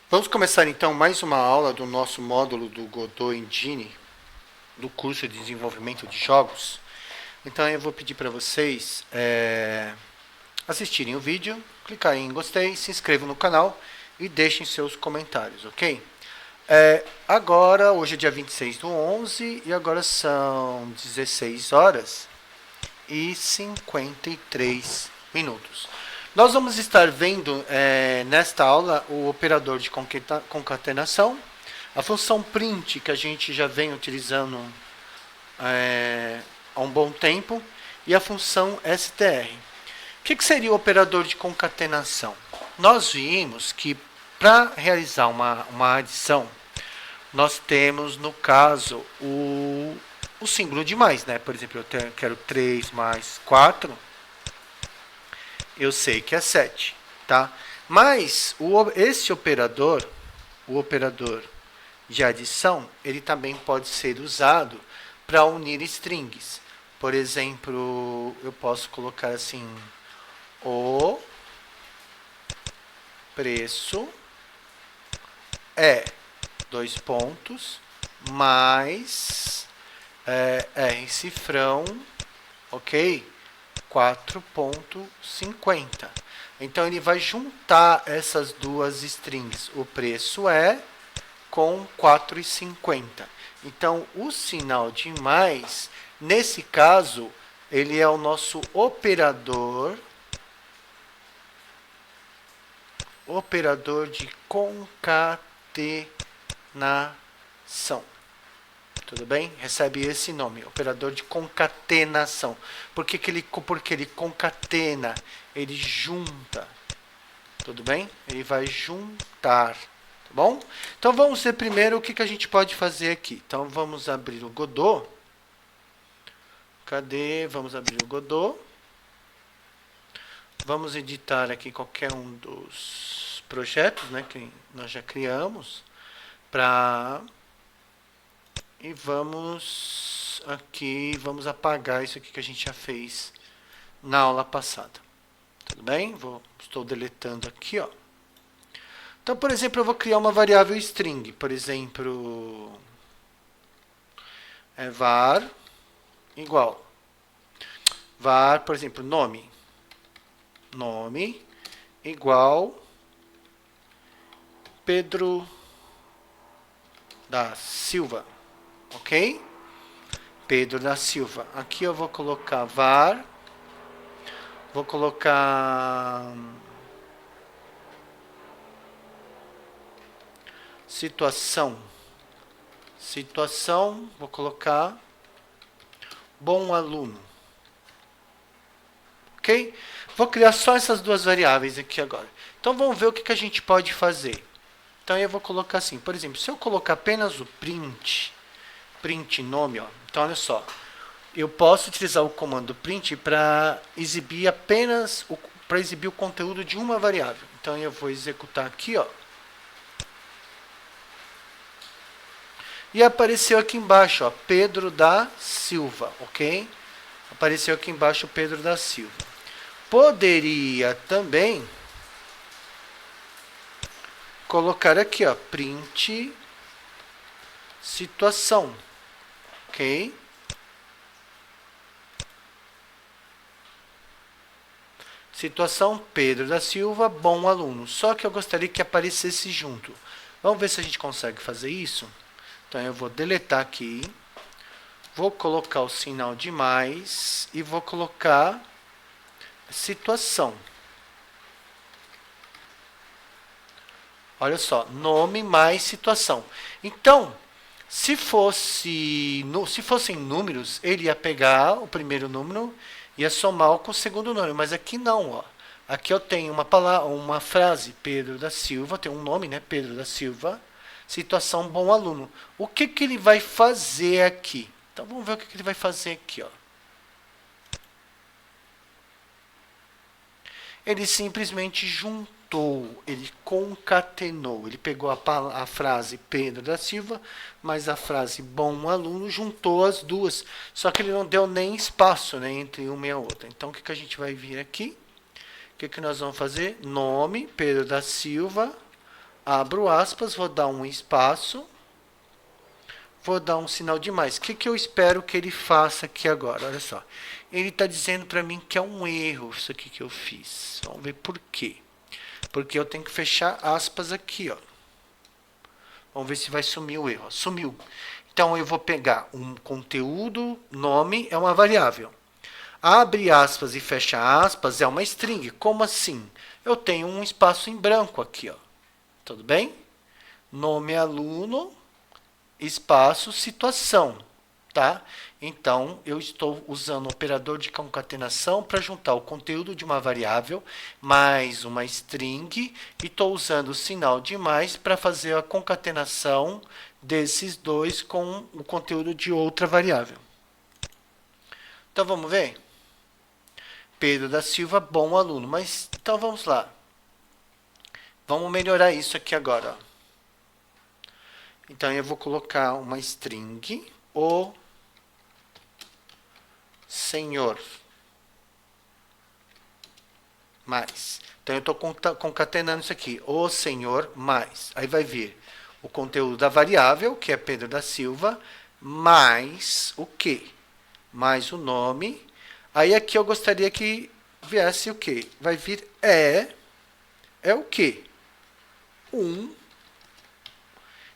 Vamos começar então mais uma aula do nosso módulo do Godot Engine, do curso de desenvolvimento de jogos. Então eu vou pedir para vocês assistirem o vídeo, clicarem em gostei, se inscrevam no canal e deixem seus comentários, ok? Agora, hoje é dia 26/11 e agora são 16 horas e 53 minutos. Nós vamos estar vendo nesta aula o operador de concatenação, a função print que a gente já vem utilizando há um bom tempo e a função str. O que seria o operador de concatenação? Nós vimos que para realizar uma adição, nós temos no caso o símbolo de mais, né? Por exemplo, eu quero 3 mais 4, eu sei que é 7, tá? Mas esse operador, o operador de adição, ele também pode ser usado para unir strings. Por exemplo, eu posso colocar assim: o preço é 2 pontos mais R cifrão, ok? 4,50. Então ele vai juntar essas duas strings, o preço é com 4,50. Então o sinal de mais, nesse caso, ele é o nosso operador de concatenação. Tudo bem? Recebe esse nome, operador de concatenação. Porque ele concatena, ele junta. Tudo bem? Ele vai juntar. Tá bom? Então vamos ver primeiro o que a gente pode fazer aqui. Então vamos abrir o Godot. Cadê? Vamos abrir o Godot. Vamos editar aqui qualquer um dos projetos, né, que nós já criamos. E vamos apagar isso aqui que a gente já fez na aula passada. Tudo bem? Estou deletando aqui, ó. Então, por exemplo, eu vou criar uma variável string. Por exemplo, var igual. Var, por exemplo, nome. Nome igual Pedro da Silva. Ok? Pedro da Silva. Aqui eu vou colocar var. Vou colocar situação. Situação, vou colocar bom aluno. Ok? Vou criar só essas duas variáveis aqui agora. Então vamos ver o que a gente pode fazer. Então eu vou colocar assim, por exemplo, se eu colocar apenas o print nome, ó. Então olha só, eu posso utilizar o comando print para exibir o conteúdo de uma variável. Então eu vou executar aqui, ó. E apareceu aqui embaixo, ó, Pedro da Silva, ok? Apareceu aqui embaixo Pedro da Silva. Poderia também colocar aqui, ó, print situação. Ok? Situação Pedro da Silva, bom aluno. Só que eu gostaria que aparecesse junto. Vamos ver se a gente consegue fazer isso? Então eu vou deletar aqui. Vou colocar o sinal de mais e vou colocar situação. Olha só, nome mais situação. Então, se fossem números, ele ia pegar o primeiro número e ia somar com o segundo número. Mas aqui não, ó. Aqui eu tenho uma frase, Pedro da Silva, tem um nome, né? Pedro da Silva, situação bom aluno. O que ele vai fazer aqui? Então vamos ver o que ele vai fazer aqui, ó. Ele simplesmente juntou, ele concatenou, ele pegou a frase Pedro da Silva, mais a frase bom aluno, juntou as duas, só que ele não deu nem espaço, né, entre uma e a outra. Então o que a gente vai vir aqui? O que nós vamos fazer? Nome, Pedro da Silva, abro aspas, vou dar um espaço, vou dar um sinal de mais. O que eu espero que ele faça aqui agora? Olha só. Ele está dizendo para mim que é um erro isso aqui que eu fiz. Vamos ver por quê. Porque eu tenho que fechar aspas aqui, ó. Vamos ver se vai sumir o erro. Sumiu. Então, eu vou pegar um conteúdo, nome é uma variável. Abre aspas e fecha aspas é uma string. Como assim? Eu tenho um espaço em branco aqui, ó. Tudo bem? Nome aluno, espaço, situação, tá? Então, eu estou usando o operador de concatenação para juntar o conteúdo de uma variável mais uma string e estou usando o sinal de mais para fazer a concatenação desses dois com o conteúdo de outra variável. Então, vamos ver? Pedro da Silva, bom aluno. Mas, então, vamos lá. Vamos melhorar isso aqui agora, ó. Então, eu vou colocar uma string, o senhor, mais. Então, eu estou concatenando isso aqui, o senhor, mais. Aí vai vir o conteúdo da variável, que é Pedro da Silva, mais o quê? Mais o nome. Aí, aqui eu gostaria que viesse o quê? Vai vir é o quê?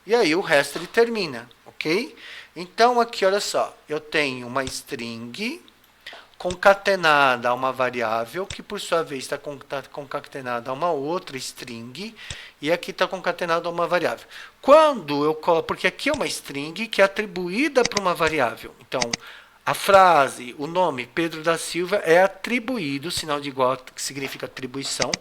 E aí o resto ele termina, ok? Então, aqui, olha só, eu tenho uma string concatenada a uma variável, que por sua vez está concatenada a uma outra string, e aqui está concatenada a uma variável. Quando eu coloco, porque aqui é uma string que é atribuída para uma variável. Então, a frase, o nome Pedro da Silva é atribuído, sinal de igual, que significa atribuição,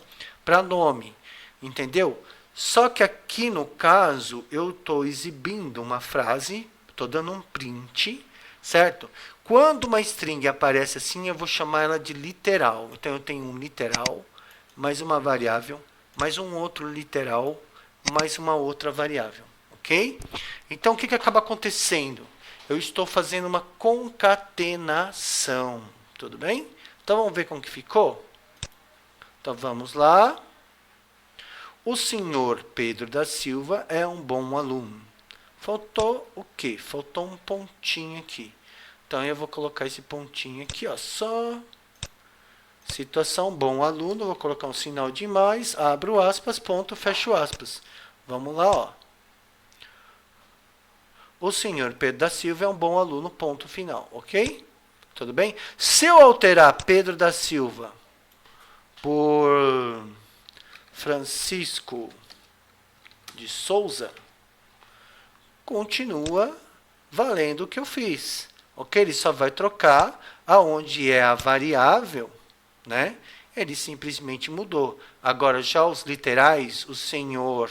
para nome, entendeu? Só que aqui no caso, eu estou exibindo uma frase, estou dando um print, certo? Quando uma string aparece assim, eu vou chamar ela de literal. Então, eu tenho um literal, mais uma variável, mais um outro literal, mais uma outra variável, ok? Então, o que acaba acontecendo? Eu estou fazendo uma concatenação, tudo bem? Então, vamos ver como que ficou? Então, vamos lá. O senhor Pedro da Silva é um bom aluno. Faltou o quê? Faltou um pontinho aqui. Então, eu vou colocar esse pontinho aqui, ó. Só situação bom aluno. Vou colocar um sinal de mais. Abro aspas, ponto, fecho aspas. Vamos lá, ó. O senhor Pedro da Silva é um bom aluno, ponto final. Ok? Tudo bem? Se eu alterar Pedro da Silva por Francisco de Souza, continua valendo o que eu fiz. Ok? Ele só vai trocar aonde é a variável, né? Ele simplesmente mudou. Agora, já os literais, o senhor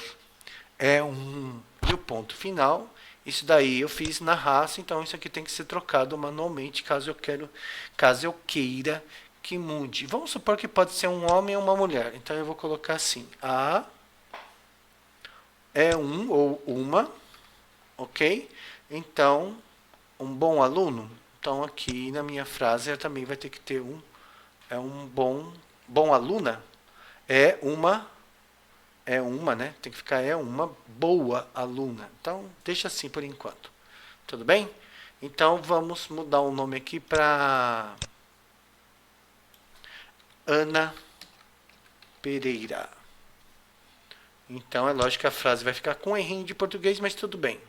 é um e o ponto final. Isso daí eu fiz na raça, então isso aqui tem que ser trocado manualmente, caso eu queira que mude. Vamos supor que pode ser um homem ou uma mulher. Então, eu vou colocar assim. A é um ou uma. Ok? Então, um bom aluno. Então, aqui na minha frase, eu também vai ter que ter bom aluna. É uma, né? Tem que ficar uma boa aluna. Então, deixa assim por enquanto. Tudo bem? Então, vamos mudar o nome aqui para Ana Pereira. Então, é lógico que a frase vai ficar com um errinho de português, mas tudo bem.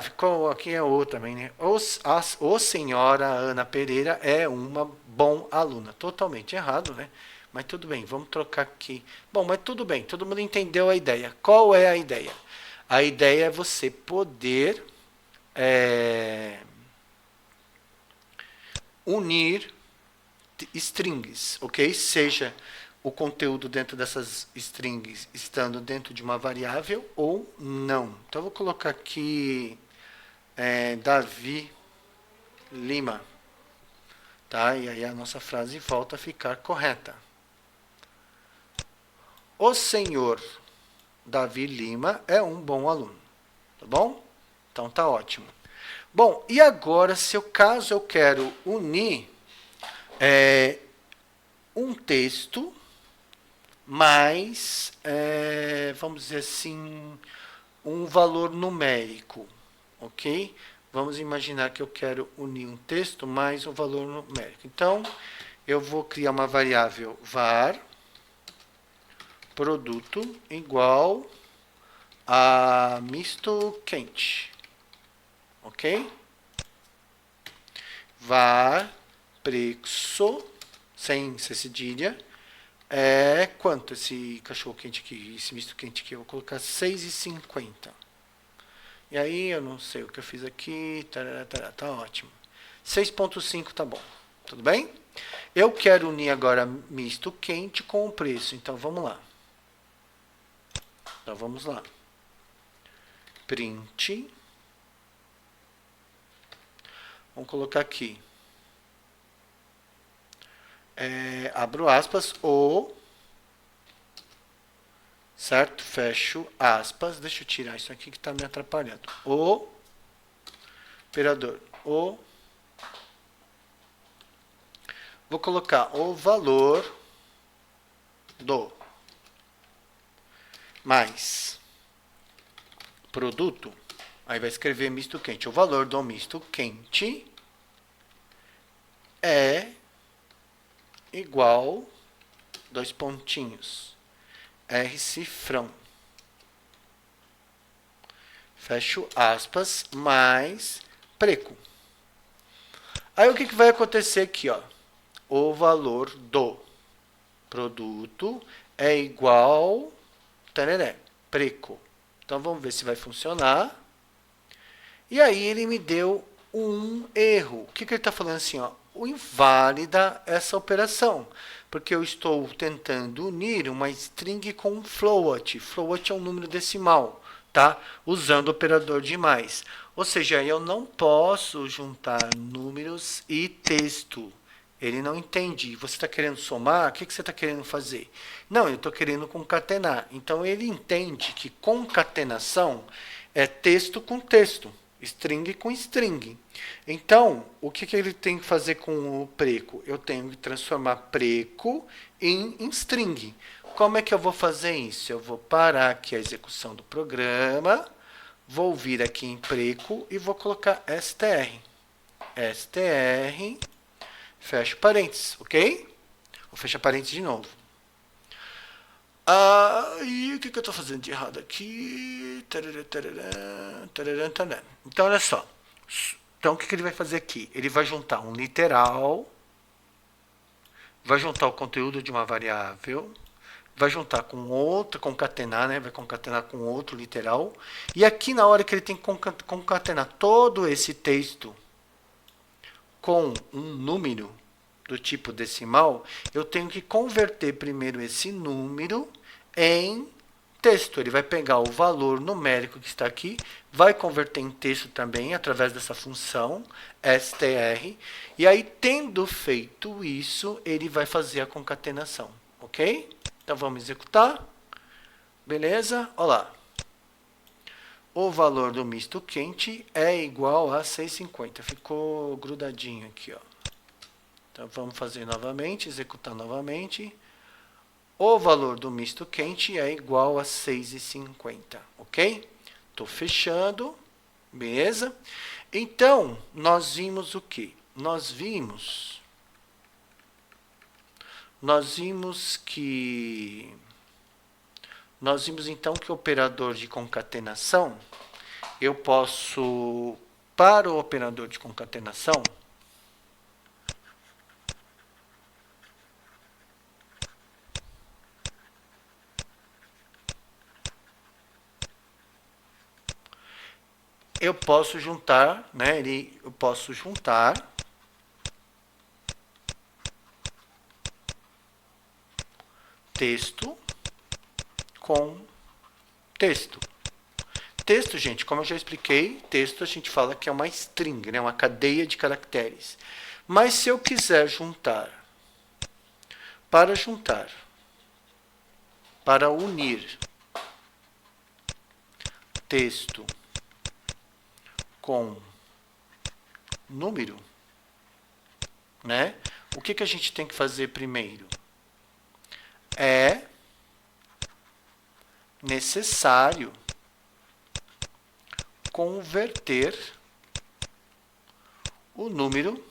Ficou aqui é outra também, né? O senhora Ana Pereira é uma bom aluna. Totalmente errado, né? Mas tudo bem, vamos trocar aqui. Bom, mas tudo bem, todo mundo entendeu a ideia. Qual é a ideia? A ideia é você poder unir strings, ok? Seja o conteúdo dentro dessas strings estando dentro de uma variável ou não. Então, eu vou colocar aqui Davi Lima. Tá? E aí a nossa frase volta a ficar correta. O senhor Davi Lima é um bom aluno. Tá bom? Então, tá ótimo. Bom, e agora, caso eu quero unir um texto mais, vamos dizer assim, um valor numérico, ok? Vamos imaginar que eu quero unir um texto mais um valor numérico. Então, eu vou criar uma variável var produto igual a misto quente, ok? Var preço, sem cedilha, é quanto esse cachorro quente aqui, esse misto quente aqui? Eu vou colocar 6,50. E aí, eu não sei o que eu fiz aqui, tá ótimo. 6,5 tá bom, tudo bem? Eu quero unir agora misto quente com o preço, então vamos lá. Então vamos lá. Print. Vamos colocar aqui. Abro aspas, ou, certo? Fecho aspas. Deixa eu tirar isso aqui que está me atrapalhando. O operador. Vou colocar o valor do mais produto. Aí vai escrever misto quente. O valor do misto quente é igual, dois pontinhos, R cifrão. Fecho aspas, mais preço. Aí o que vai acontecer aqui, ó? O valor do produto é igual, tararé, preço. Então vamos ver se vai funcionar. E aí ele me deu um erro. O que ele está falando assim, ó? O inválida essa operação, porque eu estou tentando unir uma string com um float. Float é um número decimal, tá? Usando o operador de mais. Ou seja, eu não posso juntar números e texto. Ele não entende. Você está querendo somar? O que você está querendo fazer? Não, eu estou querendo concatenar. Então, ele entende que concatenação é texto com texto, string com string. Então, o que ele tem que fazer com o preço? Eu tenho que transformar preço em string. Como é que eu vou fazer isso? Eu vou parar aqui a execução do programa, vou vir aqui em preço e vou colocar str. str, fecho parênteses, ok? Vou fechar parênteses de novo. E o que eu estou fazendo de errado aqui? Então, olha só. Então, o que ele vai fazer aqui? Ele vai juntar um literal, vai juntar o conteúdo de uma variável, vai juntar com outra, concatenar, né? Vai concatenar com outro literal. E aqui, na hora que ele tem que concatenar todo esse texto com um número do tipo decimal, eu tenho que converter primeiro esse número em texto. Ele vai pegar o valor numérico que está aqui, vai converter em texto também, através dessa função str, e aí, tendo feito isso, ele vai fazer a concatenação, ok? Então, vamos executar. Beleza? Olha lá. O valor do misto quente é igual a 6,50. Ficou grudadinho aqui, ó. Então, vamos fazer novamente, executar novamente. O valor do misto quente é igual a 6,50, ok? Estou fechando, beleza? Então, nós vimos o quê? Nós vimos então que o operador de concatenação, eu posso, para o operador de concatenação, eu posso juntar, né? Eu posso juntar texto com texto. Texto, gente, como eu já expliquei, texto a gente fala que é uma string, né? Uma cadeia de caracteres. Mas se eu quiser juntar, para unir texto com número, né? O que a gente tem que fazer primeiro? É necessário converter o número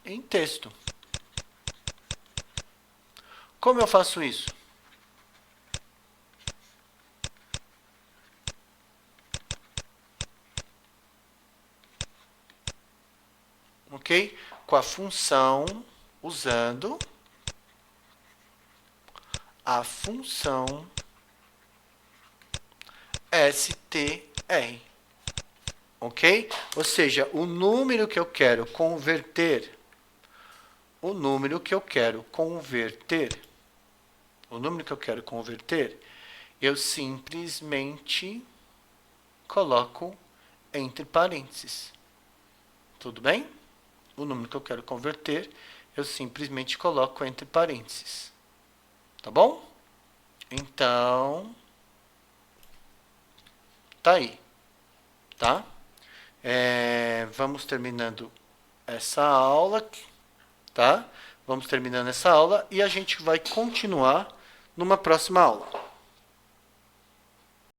em texto. Como eu faço isso? Ok? Com a função, usando a função str. Ok? Ou seja, o número que eu quero converter, eu simplesmente coloco entre parênteses. Tudo bem? O número que eu quero converter, eu simplesmente coloco entre parênteses. Tá bom? Então, tá aí. Tá? Vamos terminando essa aula, tá? Vamos terminando essa aula e a gente vai continuar numa próxima aula.